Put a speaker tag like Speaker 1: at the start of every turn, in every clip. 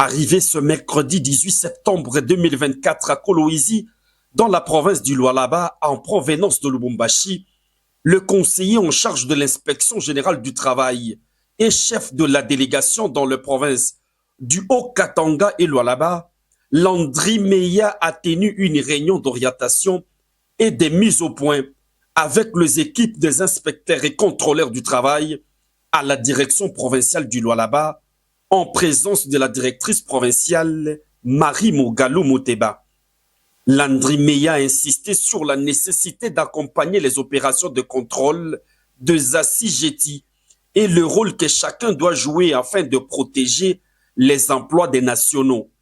Speaker 1: Arrivé ce mercredi 18 septembre 2024 à Kolwezi, dans la province du Lualaba, en provenance de Lubumbashi, le conseiller en charge de l'inspection générale du travail et chef de la délégation dans la province du Haut-Katanga et Lualaba, Landry Meya a tenu une réunion d'orientation et des mises au point avec les équipes des inspecteurs et contrôleurs du travail à la direction provinciale du Lualaba, en présence de la directrice provinciale Marie Mogalo Moteba. Landry Meya a insisté sur la nécessité d'accompagner les opérations de contrôle de Zassi-Jeti et le rôle que chacun doit jouer afin de protéger les emplois des nationaux.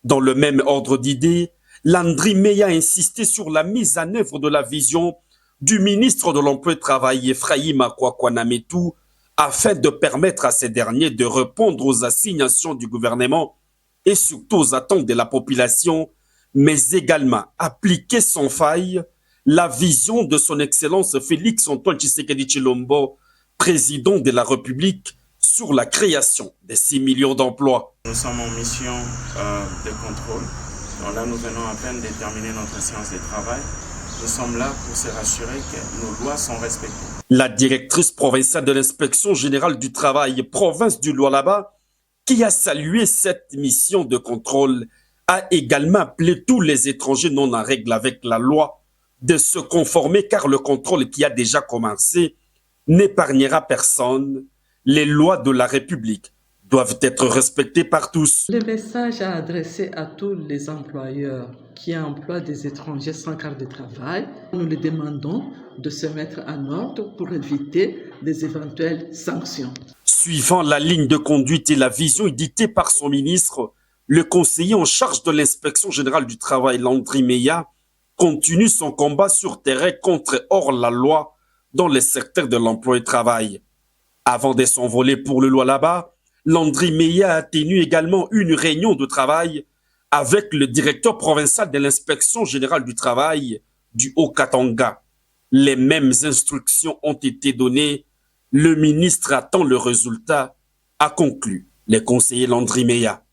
Speaker 1: Dans le même ordre d'idées, Landry Meya a insisté sur la mise en œuvre de la vision du ministre de l'Emploi et du Travail, Ephraim Akwakwana-Metou, afin de permettre à ces derniers de répondre aux assignations du gouvernement et surtout aux attentes de la population, mais également appliquer sans faille la vision de son Excellence Félix Antoine Tshisekedi Tshilombo, président de la République, sur la création de 6 millions d'emplois.
Speaker 2: Nous sommes en mission de contrôle. Donc là, nous venons à peine de terminer notre séance de travail. Nous sommes là pour se rassurer que nos lois sont respectées.
Speaker 1: La directrice provinciale de l'inspection générale du travail, province du Lualaba, qui a salué cette mission de contrôle, a également appelé tous les étrangers non en règle avec la loi de se conformer car le contrôle qui a déjà commencé n'épargnera personne. Les lois de la République doivent être respectées par tous.
Speaker 3: Le message à adresser à tous les employeurs qui emploient des étrangers sans carte de travail, nous les demandons de se mettre en ordre pour éviter des éventuelles sanctions.
Speaker 1: Suivant la ligne de conduite et la vision éditée par son ministre, le conseiller en charge de l'inspection générale du travail, Landry Meya, continue son combat sur terrain contre hors la loi dans le secteur de l'emploi et du travail. Avant de s'envoler pour le Lualaba, Landry Meya a tenu également une réunion de travail avec le directeur provincial de l'inspection générale du travail du Haut-Katanga. Les mêmes instructions ont été données. Le ministre attend le résultat, a conclu le conseiller Landry Meya.